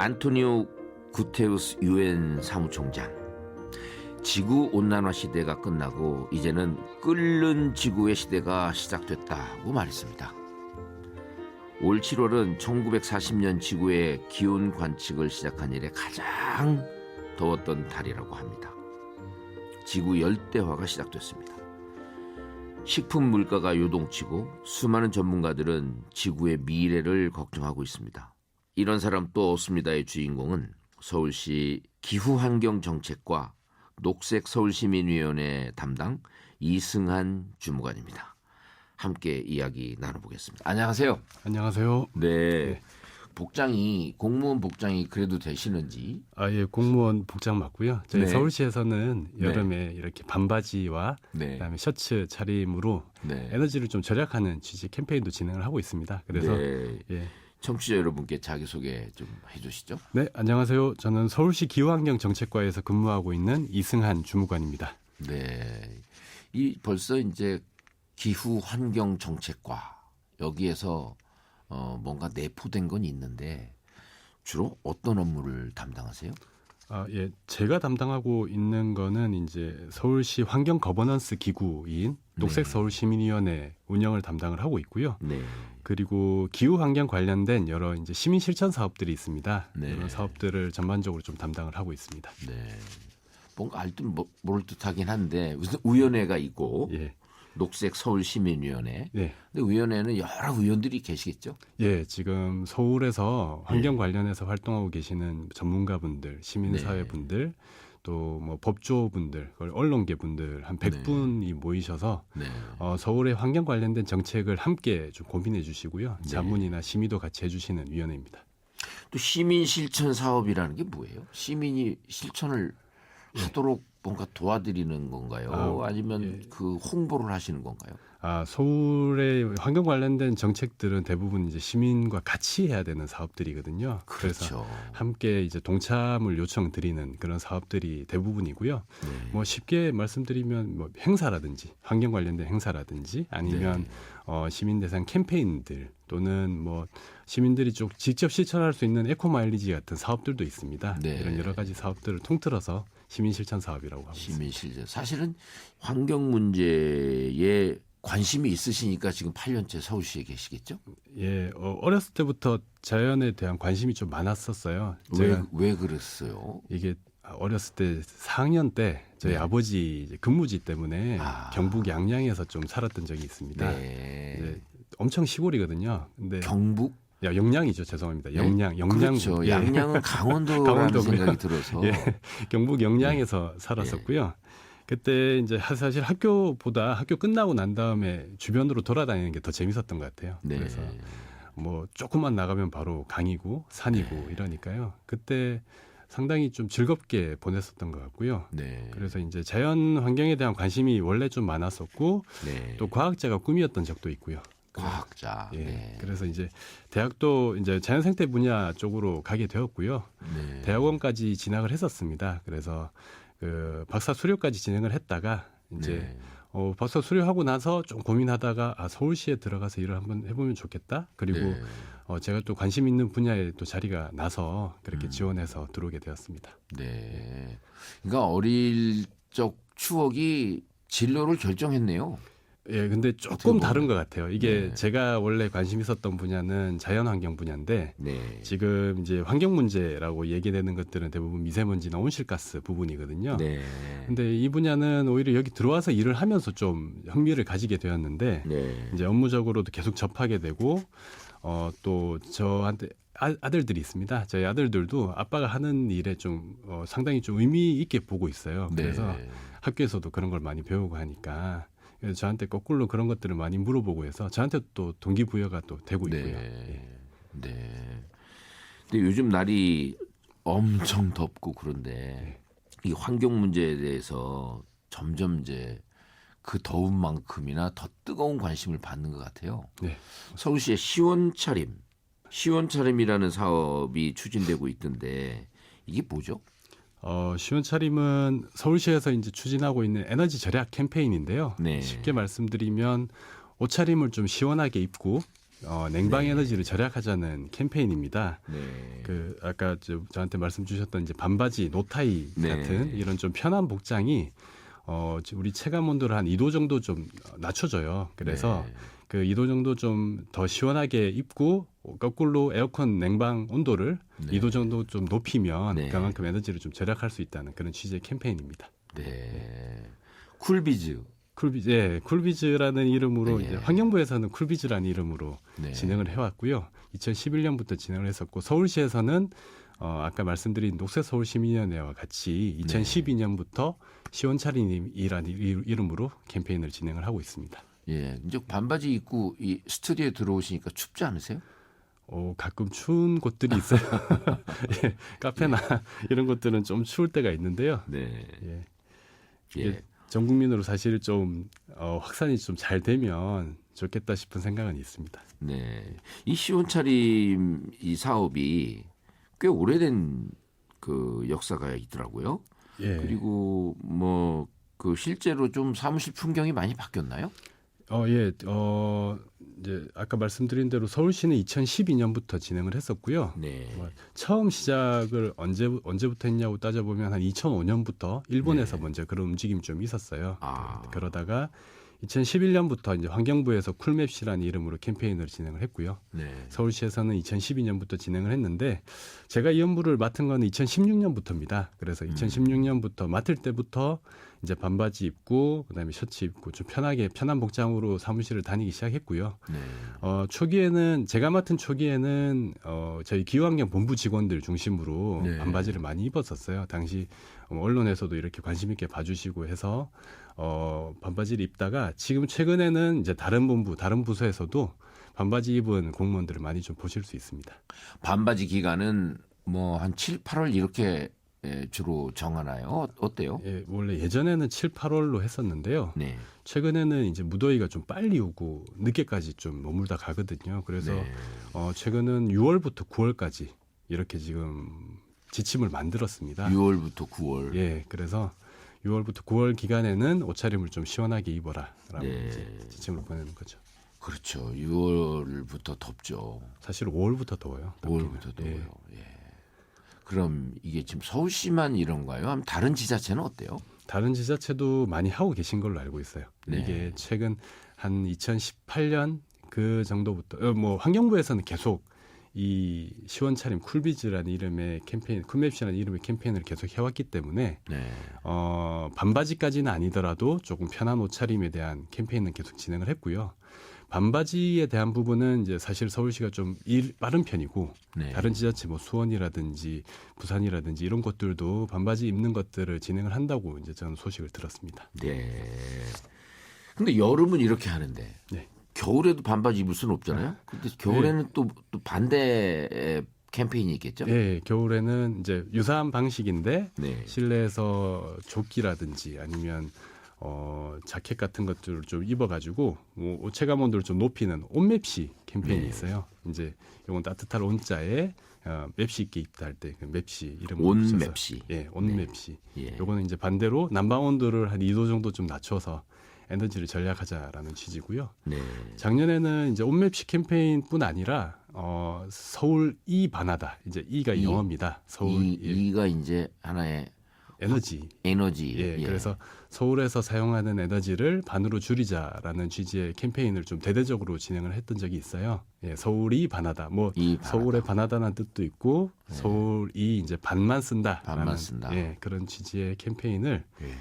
안토니오 구테우스 유엔 사무총장. 지구온난화 시대가 끝나고 이제는 끓는 지구의 시대가 시작됐다고 말했습니다. 올 7월은 1940년 지구의 기온 관측을 시작한 이래 가장 더웠던 달이라고 합니다. 지구 열대화가 시작됐습니다. 식품 물가가 요동치고 수많은 전문가들은 지구의 미래를 걱정하고 있습니다. 이런 사람 또 없습니다의 주인공은 서울시 기후환경정책과 녹색서울시민위원회 담당 이승한 주무관입니다. 함께 이야기 나눠보겠습니다. 안녕하세요. 안녕하세요. 네. 복장이 공무원 복장이 그래도 되시는지? 예, 공무원 복장 맞고요. 저희 네. 서울시에서는 여름에 이렇게 반바지와 네. 그다음에 셔츠 차림으로 네. 에너지를 좀 절약하는 취지 캠페인도 진행을 하고 있습니다. 그래서 네. 예. 청취자 여러분께 자기소개 좀 해주시죠. 네, 안녕하세요. 저는 서울시 기후환경정책과에서 근무하고 있는 이승한 주무관입니다. 네. 이 벌써 이제 기후환경정책과 여기에서 뭔가 내포된 건 있는데 주로 어떤 업무를 담당하세요? 예, 제가 담당하고 있는 거는 이제 서울시 환경 거버넌스 기구인 녹색서울시민위원회 운영을 담당을 하고 있고요. 네. 그리고 기후 환경 관련된 여러 이제 시민 실천 사업들이 있습니다. 네. 이런 사업들을 전반적으로 좀 담당을 하고 있습니다. 네. 뭔가 알듯 모를 듯하긴 한데 무슨 위원회가 있고 예. 녹색 서울시민위원회. 네. 근데 위원회는 여러 의원들이 계시겠죠? 예, 지금 서울에서 환경 관련해서 활동하고 계시는 전문가분들, 시민사회분들, 또 뭐 법조분들, 언론계분들 한 100분이 모이셔서 네. 서울의 환경 관련된 정책을 함께 좀 고민해 주시고요. 자문이나 심의도 같이 해주시는 위원회입니다. 또 시민 실천 사업이라는 게 뭐예요? 시민이 실천을 하도록 뭔가 도와드리는 건가요? 아니면 그 홍보를 하시는 건가요? 서울의 환경 관련된 정책들은 대부분 이제 시민과 같이 해야 되는 사업들이거든요. 그렇죠. 그래서 함께 이제 동참을 요청드리는 그런 사업들이 대부분이고요. 뭐 쉽게 말씀드리면 뭐 행사라든지 환경 관련된 행사라든지 아니면 시민 대상 캠페인들 또는 뭐 시민들이 좀 직접 실천할 수 있는 에코 마일리지 같은 사업들도 있습니다. 네. 이런 여러 가지 사업들을 통틀어서 시민 실천 사업이라고 하고 있습니다. 시민 실천. 사실은 환경 문제에 관심이 있으시니까 지금 8년째 서울시에 계시겠죠? 예, 어렸을 때부터 자연에 대한 관심이 좀 많았었어요. 제가 왜 그랬어요? 이게 어렸을 때 4학년 때 저희 아버지 이제 근무지 때문에 경북 양양에서 좀 살았던 적이 있습니다. 네. 이제 엄청 시골이거든요. 근데 경북? 영양이죠. 죄송합니다. 영양. 그렇죠. 예. 양양은 강원도라는 생각이 들어서. 예, 경북 영양에서 살았었고요. 그때 이제 사실 학교 끝나고 난 다음에 주변으로 돌아다니는 게 더 재밌었던 것 같아요. 네. 그래서 뭐 조금만 나가면 바로 강이고 산이고 이러니까요. 그때 상당히 좀 즐겁게 보냈었던 것 같고요. 네. 그래서 이제 자연 환경에 대한 관심이 원래 좀 많았었고 또 과학자가 꿈이었던 적도 있고요. 과학자. 예. 네. 그래서 이제 대학도 이제 자연생태 분야 쪽으로 가게 되었고요. 네. 대학원까지 진학을 했었습니다. 그래서 그 박사 수료까지 진행을 했다가 이제 박사 수료하고 나서 좀 고민하다가 서울시에 들어가서 일을 한번 해보면 좋겠다. 그리고 제가 또 관심 있는 분야에 또 자리가 나서 그렇게 지원해서 들어오게 되었습니다. 네. 그러니까 어릴 적 추억이 진로를 결정했네요. 예, 근데 조금 다른 것 같아요. 이게 제가 원래 관심 있었던 분야는 자연환경 분야인데 지금 이제 환경 문제라고 얘기되는 것들은 대부분 미세먼지나 온실가스 부분이거든요. 네. 근데 이 분야는 오히려 여기 들어와서 일을 하면서 좀 흥미를 가지게 되었는데 이제 업무적으로도 계속 접하게 되고 또 저한테 아들들이 있습니다. 저희 아들들도 아빠가 하는 일에 좀 상당히 좀 의미 있게 보고 있어요. 그래서 학교에서도 그런 걸 많이 배우고 하니까 그래서 저한테 거꾸로 그런 것들을 많이 물어보고 해서 저한테 또 동기부여가 또 되고 있고요. 네. 근데 요즘 날이 엄청 덥고 그런데 이 환경 문제에 대해서 점점 이제 그 더운 만큼이나 더 뜨거운 관심을 받는 것 같아요. 서울시의 시원차림이라는 사업이 추진되고 있던데 이게 뭐죠? 시원차림은 서울시에서 이제 추진하고 있는 에너지 절약 캠페인인데요. 네. 쉽게 말씀드리면 옷차림을 좀 시원하게 입고 냉방 네. 에너지를 절약하자는 캠페인입니다. 네. 그 아까 저한테 말씀 주셨던 이제 반바지, 노타이 네. 같은 이런 좀 편한 복장이 우리 체감 온도를 한 2도 정도 좀 낮춰줘요. 그래서 네. 그 2도 정도 좀 더 시원하게 입고 거꾸로 에어컨 냉방 온도를 네. 2도 정도 좀 높이면 네. 그만큼 에너지를 좀 절약할 수 있다는 그런 취지의 캠페인입니다. 네. 쿨비즈. 쿨비즈라는 이름으로 네. 이제 환경부에서는 쿨비즈라는 이름으로 네. 진행을 해왔고요. 2011년부터 진행을 했었고 서울시에서는 아까 말씀드린 녹색서울시민위원회와 같이 2012년부터 시원차림이라는 이름으로 캠페인을 진행을 하고 있습니다. 예, 이제 반바지 입고 이 스튜디오에 들어오시니까 춥지 않으세요? 가끔 추운 곳들이 있어요. 예, 카페나 이런 곳들은 좀 추울 때가 있는데요. 네. 예. 예. 전 국민으로 사실 좀 확산이 좀 잘 되면 좋겠다 싶은 생각은 있습니다. 네. 이 시원차림 이 사업이 꽤 오래된 그 역사가 있더라고요. 예. 그리고 뭐 그 실제로 좀 사무실 풍경이 많이 바뀌었나요? 이제 아까 말씀드린 대로 서울시는 2012년부터 진행을 했었고요. 네. 처음 시작을 언제부터 했냐고 따져보면 한 2005년부터 일본에서 네. 먼저 그런 움직임이 좀 있었어요. 아. 그러다가 2011년부터 이제 환경부에서 쿨맵시라는 이름으로 캠페인을 진행을 했고요. 네. 서울시에서는 2012년부터 진행을 했는데 제가 이 업무를 맡은 건 2016년부터입니다. 그래서 2016년부터 맡을 때부터 이제 반바지 입고 그다음에 셔츠 입고 좀 편한 복장으로 사무실을 다니기 시작했고요. 네. 초기에는 제가 맡은 초기에는 저희 기후환경 본부 직원들 중심으로 네. 반바지를 많이 입었었어요. 당시 언론에서도 이렇게 관심 있게 봐주시고 해서 반바지를 입다가 지금 최근에는 이제 다른 본부, 다른 부서에서도 반바지 입은 공무원들을 많이 좀 보실 수 있습니다. 반바지 기간은 뭐 한 7, 8월 이렇게 주로 정하나요? 어때요? 예, 원래 예전에는 7, 8월로 했었는데요. 네. 최근에는 이제 무더위가 좀 빨리 오고 늦게까지 좀 머물다 가거든요. 그래서 네. 최근은 6월부터 9월까지 이렇게 지금 지침을 만들었습니다. 6월부터 9월. 예, 그래서 6월부터 9월 기간에는 옷차림을 좀 시원하게 입어라라고 네. 이제 지침을 보내는 거죠. 그렇죠. 6월부터 덥죠. 사실 5월부터 더워요. 5월부터 덥기는. 더워요. 예. 그럼 이게 지금 서울시만 이런가요? 아니면 다른 지자체는 어때요? 다른 지자체도 많이 하고 계신 걸로 알고 있어요. 네. 이게 최근 한 2018년 그 정도부터 뭐 환경부에서는 계속 이 시원차림 쿨비즈라는 이름의 캠페인, 쿨맵시라는 이름의 캠페인을 계속 해왔기 때문에 네. 반바지까지는 아니더라도 조금 편한 옷차림에 대한 캠페인은 계속 진행을 했고요. 반바지에 대한 부분은 이제 사실 서울시가 좀 빠른 편이고 네. 다른 지자체 뭐 수원이라든지 부산이라든지 이런 곳들도 반바지 입는 것들을 진행을 한다고 이제 저는 소식을 들었습니다. 네. 근데 여름은 이렇게 하는데 네. 겨울에도 반바지 입을 수는 없잖아요. 근데 겨울에는 또 반대 캠페인이 있겠죠? 네, 겨울에는 이제 유사한 방식인데 네. 실내에서 조끼라든지 아니면 자켓 같은 것들을 좀 입어가지고 뭐 체감 온도를 좀 높이는 온맵시 캠페인이 네. 있어요. 이제 이건 따뜻한 온자에 맵시 있게 입다 할 때 그 맵시 이름을 붙여서 온맵시. 예, 온맵시. 예. 요거는 이제 반대로 난방 온도를 한 2도 정도 좀 낮춰서 에너지를 절약하자라는 취지고요. 네. 작년에는 이제 온맵시 캠페인뿐 아니라 서울 이 반하다. 이제 이가 이? 영어입니다. 서울 이가 이제 하나의 에너지. 에너지. 예, 그래서 서울에서 사용하는 에너지를 반으로 줄이자라는 취지의 캠페인을 좀 대대적으로 진행을 했던 적이 있어요. 예, 서울이 반하다. 뭐 이 반하다. 서울의 반하다는 뜻도 있고 서울이 이제 반만 쓴다. 반만 쓴다. 예, 그런 취지의 캠페인을 예.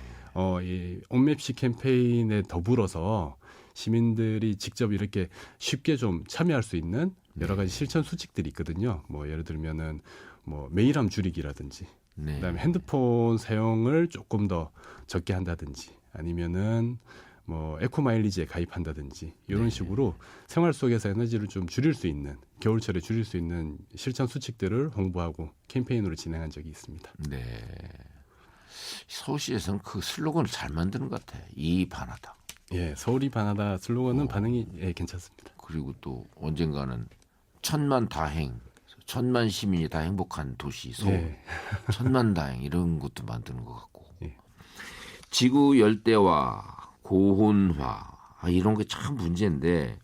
이 온맵시 캠페인에 더불어서 시민들이 직접 이렇게 쉽게 좀 참여할 수 있는 여러 가지 실천 수칙들이 있거든요. 뭐 예를 들면은 뭐 메일함 줄이기라든지 네. 그다음에 핸드폰 사용을 조금 더 적게 한다든지 아니면은 뭐 에코 마일리지에 가입한다든지 이런 네. 식으로 생활 속에서 에너지를 좀 줄일 수 있는 겨울철에 줄일 수 있는 실천 수칙들을 홍보하고 캠페인으로 진행한 적이 있습니다. 네. 서울시에서는 그 슬로건을 잘 만드는 것 같아. 이 반하다. 예, 서울이 반하다 슬로건은 반응이 괜찮습니다. 그리고 또 언젠가는 천만 다행, 천만 시민이 다 행복한 도시 서울, 예. 천만 다행 이런 것도 만드는 것 같고. 예. 지구 열대화, 고온화 이런 게 참 문제인데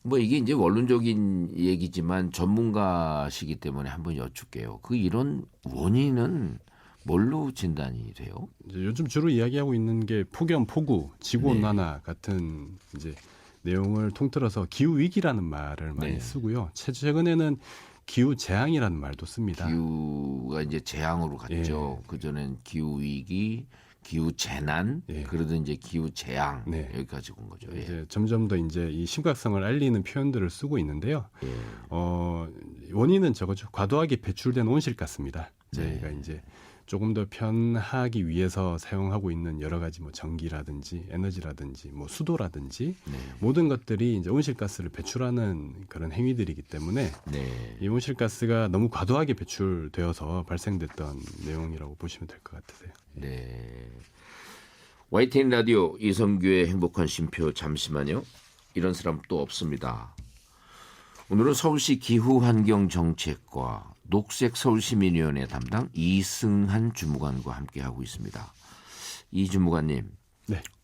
뭐 이게 이제 원론적인 얘기지만 전문가시기 때문에 한번 여쭙게요. 그 이런 원인은 뭘로 진단이 돼요? 이제 요즘 주로 이야기하고 있는 게 폭염, 폭우, 지구온난화 같은 이제 내용을 통틀어서 기후 위기라는 말을 많이 쓰고요. 최근에는 기후 재앙이라는 말도 씁니다. 기후가 이제 재앙으로 갔죠. 그 전엔 기후 위기, 기후 재난, 그러던 이제 기후 재앙 여기까지 온 거죠. 이제 점점 더 이제 이 심각성을 알리는 표현들을 쓰고 있는데요. 원인은 저거죠. 과도하게 배출된 온실가스입니다. 저희가 이제 조금 더 편하기 위해서 사용하고 있는 여러 가지 뭐 전기라든지 에너지라든지 뭐 수도라든지 모든 것들이 이제 온실가스를 배출하는 그런 행위들이기 때문에 이 온실가스가 너무 과도하게 배출되어서 발생됐던 내용이라고 보시면 될 것 같으세요. 네. YTN 라디오 이성규의 행복한 쉼표 잠시만요. 이런 사람 또 없습니다. 오늘은 서울시 기후환경정책과 녹색서울시민위원회 담당 이승한 주무관과 함께하고 있습니다. 이 주무관님,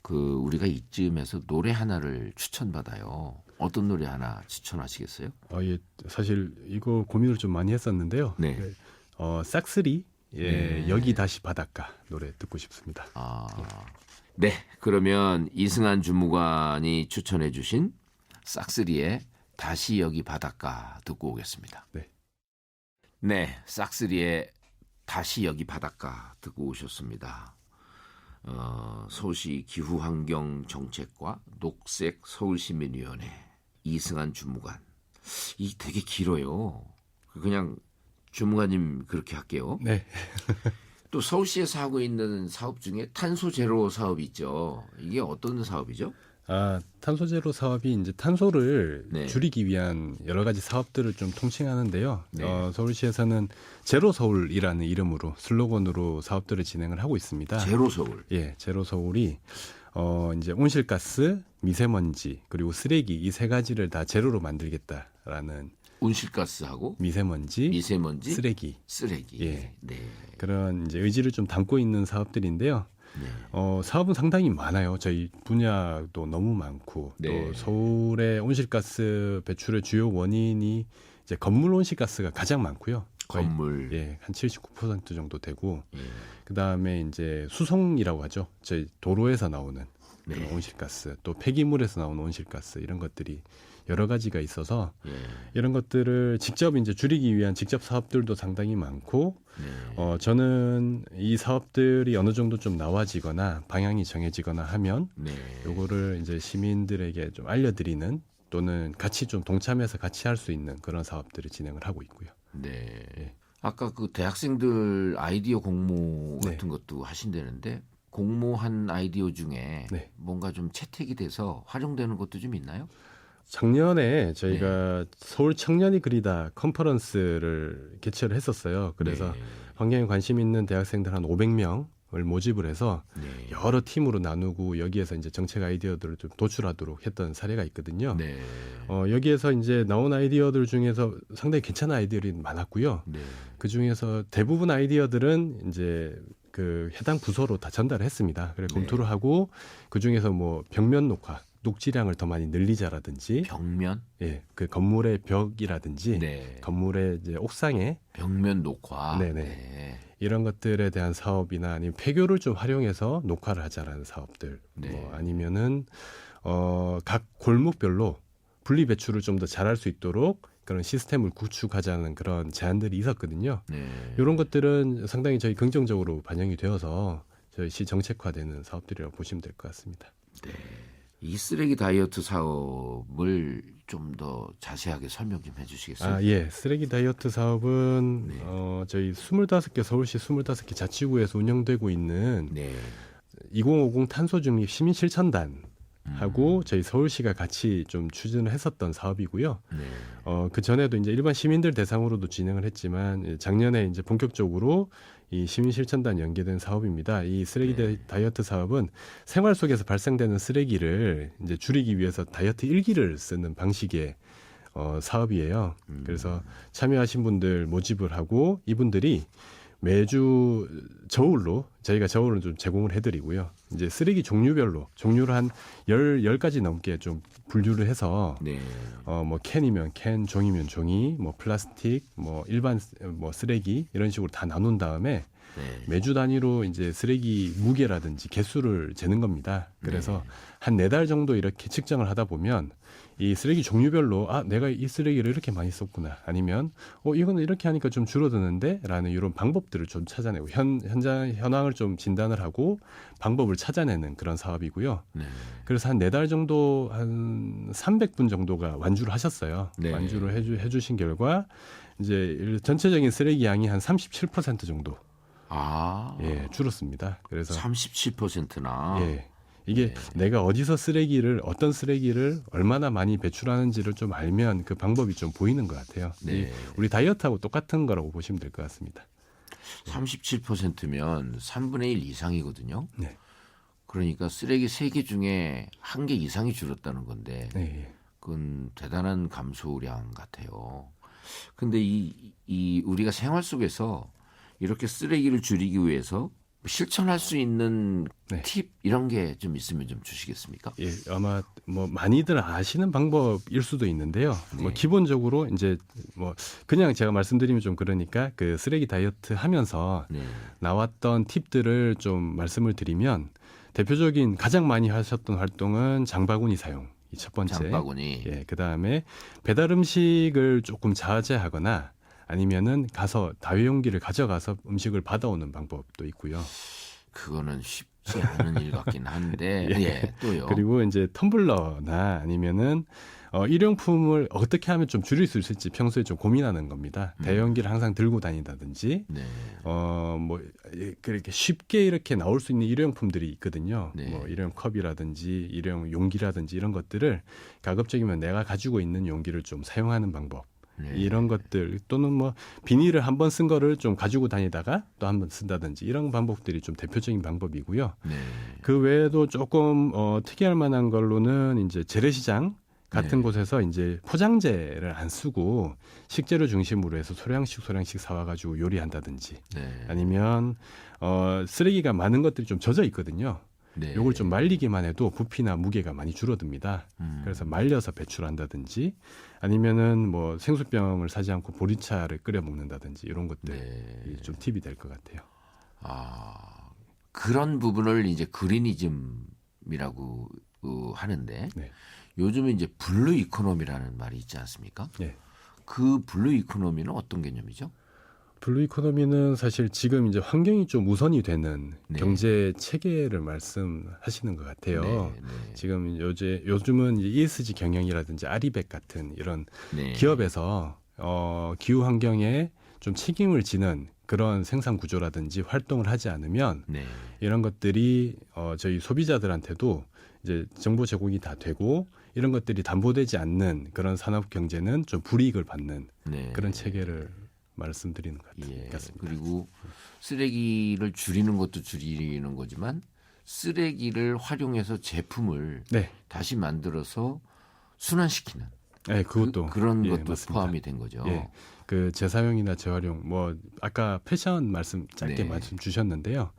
그 우리가 이쯤에서 노래 하나를 추천받아요. 어떤 노래 하나 추천하시겠어요? 예, 사실 이거 고민을 좀 많이 했었는데요. 싹쓸이 여기 다시 바닷가 노래 듣고 싶습니다. 네, 그러면 이승한 주무관이 추천해주신 싹쓸이의 다시 여기 바닷가 듣고 오겠습니다. 네, 싹쓸이의 다시 여기 바닷가 듣고 오셨습니다. 서울시 기후환경정책과 녹색서울시민위원회 이승한 주무관. 이 되게 길어요. 그냥 주무관님 그렇게 할게요. 또 서울시에서 하고 있는 사업 중에 탄소 제로 사업이 있죠. 이게 어떤 사업이죠? 탄소 제로 사업이 이제 탄소를 줄이기 위한 여러 가지 사업들을 좀 통칭하는데요. 서울시에서는 제로 서울이라는 이름으로 슬로건으로 사업들을 진행을 하고 있습니다. 제로 서울. 제로 서울이 이제 온실가스, 미세먼지 그리고 쓰레기 이 세 가지를 다 제로로 만들겠다라는 온실가스하고 미세먼지, 쓰레기. 그런 이제 의지를 좀 담고 있는 사업들인데요. 사업은 상당히 많아요. 저희 분야도 너무 많고 또 서울의 온실가스 배출의 주요 원인이 이제 건물 온실가스가 가장 많고요. 건물 한 79% 정도 되고 그 다음에 이제 수송이라고 하죠. 저희 도로에서 나오는 그런 온실가스, 또 폐기물에서 나오는 온실가스 이런 것들이 여러 가지가 있어서 이런 것들을 직접 이제 줄이기 위한 직접 사업들도 상당히 많고 저는 이 사업들이 어느 정도 좀 나와지거나 방향이 정해지거나 하면 요거를 이제 시민들에게 좀 알려드리는 또는 같이 좀 동참해서 같이 할 수 있는 그런 사업들을 진행을 하고 있고요. 아까 그 대학생들 아이디어 공모 같은 것도 하신다는데 공모한 아이디어 중에 뭔가 좀 채택이 돼서 활용되는 것도 좀 있나요? 작년에 저희가 서울 청년이 그리다 컨퍼런스를 개최를 했었어요. 그래서 환경에 관심 있는 대학생들 한 500명을 모집을 해서 여러 팀으로 나누고 여기에서 이제 정책 아이디어들을 좀 도출하도록 했던 사례가 있거든요. 여기에서 이제 나온 아이디어들 중에서 상당히 괜찮은 아이디어들이 많았고요. 그 중에서 대부분 아이디어들은 이제 그 해당 부서로 다 전달을 했습니다. 그래 검토를 하고 그 중에서 뭐 벽면 녹화 녹지량을 더 많이 늘리자라든지 벽면? 그 건물의 벽이라든지 건물의 이제 옥상에 벽면 녹화 이런 것들에 대한 사업이나 아니면 폐교를 좀 활용해서 녹화를 하자라는 사업들 뭐 아니면은 각 골목별로 분리 배출을 좀 더 잘할 수 있도록 그런 시스템을 구축하자는 그런 제안들이 있었거든요. 이런 것들은 상당히 저희 긍정적으로 반영이 되어서 저희 시 정책화되는 사업들이라고 보시면 될 것 같습니다. 이 쓰레기 다이어트 사업을 좀 더 자세하게 설명 좀 해주시겠어요? 쓰레기 다이어트 사업은 저희 25개 서울시 25개 자치구에서 운영되고 있는 2050 탄소 중립 시민 실천단 하고 저희 서울시가 같이 좀 추진을 했었던 사업이고요. 그 전에도 이제 일반 시민들 대상으로도 진행을 했지만 작년에 이제 본격적으로 이 시민 실천단 연계된 사업입니다. 이 쓰레기 다이어트 사업은 생활 속에서 발생되는 쓰레기를 이제 줄이기 위해서 다이어트 일기를 쓰는 방식의 사업이에요. 그래서 참여하신 분들 모집을 하고 이분들이 매주 저울로 저희가 저울을 좀 제공을 해드리고요. 이제 쓰레기 종류별로 종류를 한 10가지 넘게 좀 분류를 해서 네. 뭐 캔이면 캔, 종이면 종이, 뭐 플라스틱, 뭐 일반 뭐 쓰레기 이런 식으로 다 나눈 다음에 네. 매주 단위로 이제 쓰레기 무게라든지 개수를 재는 겁니다. 그래서 한 4달 정도 이렇게 측정을 하다 보면 이 쓰레기 종류별로 내가 이 쓰레기를 이렇게 많이 썼구나. 아니면 이거는 이렇게 하니까 좀 줄어드는데 라는 이런 방법들을 좀 찾아내고 현황을 좀 진단을 하고 방법을 찾아내는 그런 사업이고요. 네. 그래서 한 4달 정도 한 300분 정도가 완주를 하셨어요. 네. 완주를 해주신 결과 이제 전체적인 쓰레기 양이 한 37% 정도 줄었습니다. 그래서 37%나 이게 내가 어디서 어떤 쓰레기를 얼마나 많이 배출하는지를 좀 알면 그 방법이 좀 보이는 것 같아요. 네. 우리 다이어트하고 똑같은 거라고 보시면 될 것 같습니다. 37%면 3분의 1 이상이거든요. 네. 그러니까 쓰레기 3개 중에 1개 이상이 줄었다는 건데 그건 대단한 감소량 같아요. 근데 이 우리가 생활 속에서 이렇게 쓰레기를 줄이기 위해서 실천할 수 있는 팁 이런 게 좀 있으면 좀 주시겠습니까? 예, 아마 뭐 많이들 아시는 방법일 수도 있는데요. 뭐 기본적으로 이제 뭐 그냥 제가 말씀드리면 좀 그러니까 그 쓰레기 다이어트 하면서 나왔던 팁들을 좀 말씀을 드리면 대표적인 가장 많이 하셨던 활동은 장바구니 사용. 이 첫 번째. 장바구니. 그다음에 배달 음식을 조금 자제하거나 아니면은 가서 다회용기를 가져가서 음식을 받아오는 방법도 있고요. 그거는 쉽지 않은 일 같긴 한데 또요. 그리고 이제 텀블러나 아니면은 일용품을 어떻게 하면 좀 줄일 수 있을지 평소에 좀 고민하는 겁니다. 대용기를 항상 들고 다닌다든지, 뭐 그렇게 쉽게 이렇게 나올 수 있는 일용품들이 있거든요. 뭐 일용 컵이라든지 일용 용기라든지 이런 것들을 가급적이면 내가 가지고 있는 용기를 좀 사용하는 방법. 이런 것들 또는 뭐 비닐을 한 번 쓴 거를 좀 가지고 다니다가 또 한 번 쓴다든지 이런 방법들이 좀 대표적인 방법이고요. 그 외에도 조금 특이할 만한 걸로는 이제 재래시장 같은 곳에서 이제 포장재를 안 쓰고 식재료 중심으로 해서 소량씩 사와가지고 요리한다든지 아니면 쓰레기가 많은 것들이 좀 젖어 있거든요. 요걸 좀 말리기만 해도 부피나 무게가 많이 줄어듭니다. 그래서 말려서 배출한다든지 아니면은 뭐 생수병을 사지 않고 보리차를 끓여 먹는다든지 이런 것들이 좀 팁이 될 것 같아요. 그런 부분을 이제 그리니즘이라고 하는데 요즘에 이제 블루 이코노미라는 말이 있지 않습니까? 그 블루 이코노미는 어떤 개념이죠? 블루 이코노미는 사실 지금 이제 환경이 좀 우선이 되는 경제 체계를 말씀하시는 것 같아요. 지금 요즘은 이제 ESG 경영이라든지 아리백 같은 이런 기업에서 기후 환경에 좀 책임을 지는 그런 생산 구조라든지 활동을 하지 않으면 이런 것들이 저희 소비자들한테도 이제 정보 제공이 다 되고 이런 것들이 담보되지 않는 그런 산업 경제는 좀 불이익을 받는 그런 체계를 말씀드리는 것 같습니다. 그리고 쓰레기를 줄이는 것도 줄이는 거지만 쓰레기를 활용해서 제품을 다시 만들어서 순환시키는 그것도 그런 것도 맞습니다. 포함이 된 거죠. 그 재사용이나 재활용 뭐 아까 패션 말씀 짧게 말씀 주셨는데요.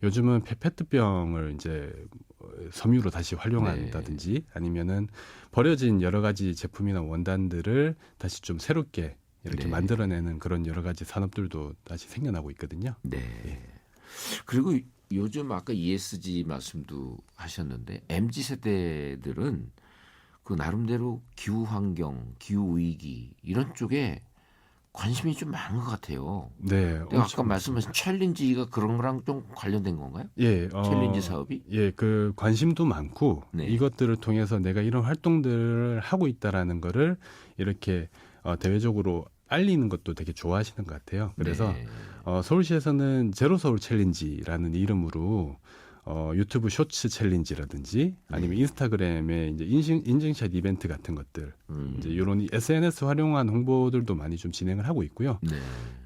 요즘은 페트병을 이제 섬유로 다시 활용한다든지 아니면은 버려진 여러 가지 제품이나 원단들을 다시 좀 새롭게 이렇게 만들어내는 그런 여러 가지 산업들도 다시 생겨나고 있거든요. 그리고 요즘 아까 ESG 말씀도 하셨는데 MZ 세대들은 그 나름대로 기후 환경, 기후 위기 이런 쪽에 관심이 좀 많은 것 같아요. 아까 말씀하신 챌린지가 그런 거랑 좀 관련된 건가요? 챌린지 사업이? 그 관심도 많고 이것들을 통해서 내가 이런 활동들을 하고 있다라는 거를 이렇게 대외적으로 알리는 것도 되게 좋아하시는 것 같아요. 그래서 서울시에서는 제로서울 챌린지라는 이름으로 유튜브 쇼츠 챌린지라든지 아니면 인스타그램에 이제 인증샷 이벤트 같은 것들 이제 이런 SNS 활용한 홍보들도 많이 좀 진행을 하고 있고요.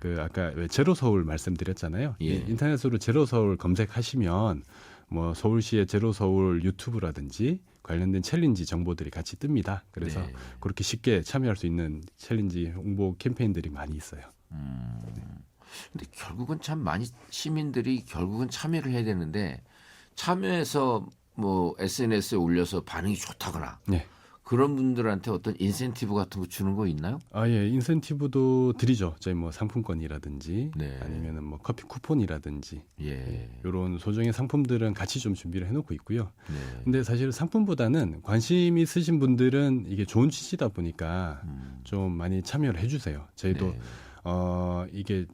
그 아까 왜 제로서울 말씀드렸잖아요. 인터넷으로 제로서울 검색하시면 뭐 서울시의 제로서울 유튜브라든지 관련된 챌린지 정보들이 같이 뜹니다. 그래서 그렇게 쉽게 참여할 수 있는 챌린지 홍보 캠페인들이 많이 있어요. 근데 결국은 참 많이 시민들이 결국은 참여를 해야 되는데 참여해서 뭐 SNS에 올려서 반응이 좋다거나 그런 분들한테 어떤 인센티브 같은 거 주는 거 있나요? 예, 인센티브도 드리죠. 저희 뭐 상품권이라든지 네. 아니면은 뭐 커피 쿠폰이라든지 예. 이런 소정의 상품들은 같이 좀 준비를 해놓고 있고요. 네. 근데 사실 상품보다는 관심 있으신 분들은 이게 좋은 취지다 보니까 좀 많이 참여를 해주세요. 저희도 네. 이게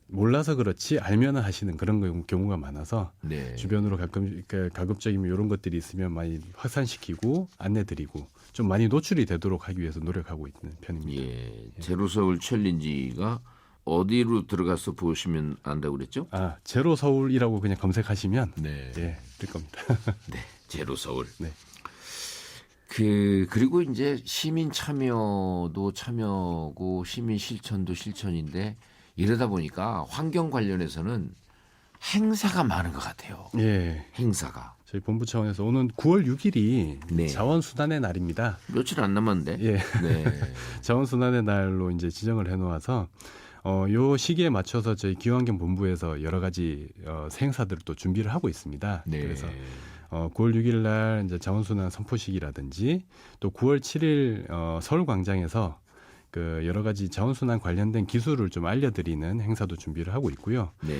몰라서 그렇지 알면은 하시는 그런 경우가 많아서 네. 주변으로 가끔 가급적이면 이런 것들이 있으면 많이 확산시키고 안내드리고 좀 많이 노출이 되도록 하기 위해서 노력하고 있는 편입니다. 예. 제로서울 챌린지가 어디로 들어가서 보시면 안다고 그랬죠? 제로 서울이라고 그냥 검색하시면 네. 예, 뜰 겁니다. 네. 제로서울. 네. 그리고 이제 시민 참여도 참여고 시민 실천도 실천인데 이러다 보니까 환경 관련해서는 행사가 많은 것 같아요. 예. 행사가. 저희 본부 차원에서 오는 9월 6일이 네. 자원순환의 날입니다. 며칠 안 남았는데. 예. 네. 자원순환의 날로 이제 지정을 해놓아서 요 시기에 맞춰서 저희 기후환경본부에서 여러 가지 새 행사들을 또 준비를 하고 있습니다. 네. 그래서 9월 6일 날 이제 자원순환 선포식이라든지 또 9월 7일 서울광장에서 그 여러 가지 자원순환 관련된 기술을 좀 알려드리는 행사도 준비를 하고 있고요. 네.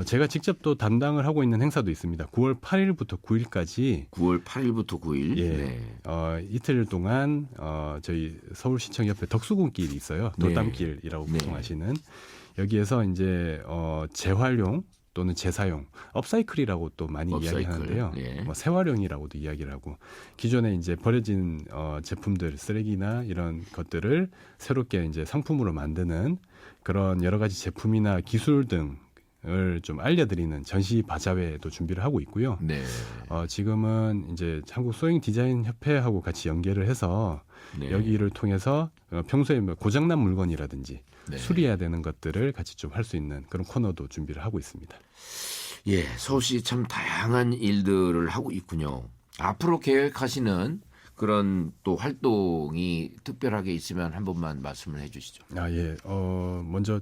제가 직접 또 담당을 하고 있는 행사도 있습니다. 9월 8일부터 9일까지 9월 8일부터 9일. 예, 네. 이틀 동안 저희 서울시청 옆에 덕수궁길이 있어요. 돌담길이라고 네. 보통 하시는 여기에서 이제 재활용 또는 재사용, 업사이클이라고 또 많이 이야기하는데요. 예. 뭐 재활용이라고도 이야기를 하고 기존에 이제 버려진 제품들, 쓰레기나 이런 것들을 새롭게 이제 상품으로 만드는 그런 여러 가지 제품이나 기술 등을 좀 알려드리는 전시 바자회도 준비를 하고 있고요. 네. 지금은 이제 한국 소잉 디자인 협회하고 같이 연계를 해서 네. 여기를 통해서 평소에 뭐 고장난 물건이라든지 네. 수리해야 되는 것들을 같이 좀 할 수 있는 그런 코너도 준비를 하고 있습니다. 예, 서울시 참 다양한 일들을 하고 있군요. 앞으로 계획하시는 그런 또 활동이 특별하게 있으면 한 번만 말씀을 해주시죠. 예. 먼저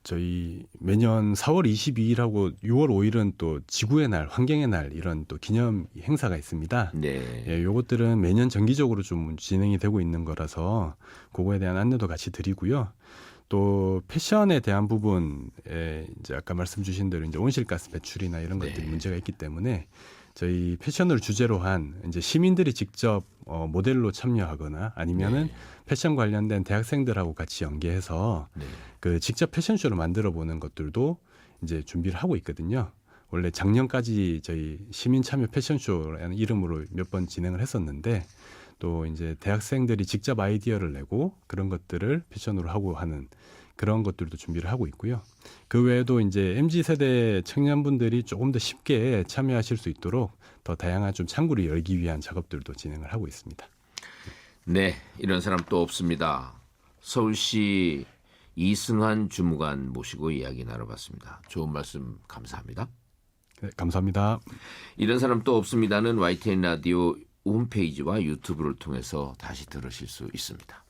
저희 매년 4월 22일하고 6월 5일은 또 지구의 날, 환경의 날 이런 또 기념 행사가 있습니다. 네. 예, 요것들은 매년 정기적으로 좀 진행이 되고 있는 거라서 그거에 대한 안내도 같이 드리고요. 또 패션에 대한 부분에 이제 아까 말씀 주신 대로 이제 온실가스 배출이나 이런 것들이 문제가 있기 때문에 저희 패션을 주제로 한 이제 시민들이 직접 모델로 참여하거나 아니면은 패션 관련된 대학생들하고 같이 연계해서 그 직접 패션쇼를 만들어 보는 것들도 이제 준비를 하고 있거든요. 원래 작년까지 저희 시민 참여 패션쇼라는 이름으로 몇 번 진행을 했었는데 또 이제 대학생들이 직접 아이디어를 내고 그런 것들을 패션으로 하고 하는 그런 것들도 준비를 하고 있고요. 그 외에도 이제 MZ세대 청년분들이 조금 더 쉽게 참여하실 수 있도록 더 다양한 좀 창구를 열기 위한 작업들도 진행을 하고 있습니다. 네, 이런 사람 또 없습니다. 서울시 이승환 주무관 모시고 이야기 나눠봤습니다. 좋은 말씀 감사합니다. 네, 감사합니다. 이런 사람 또 없습니다는 YTN 라디오 홈페이지와 유튜브를 통해서 다시 들으실 수 있습니다.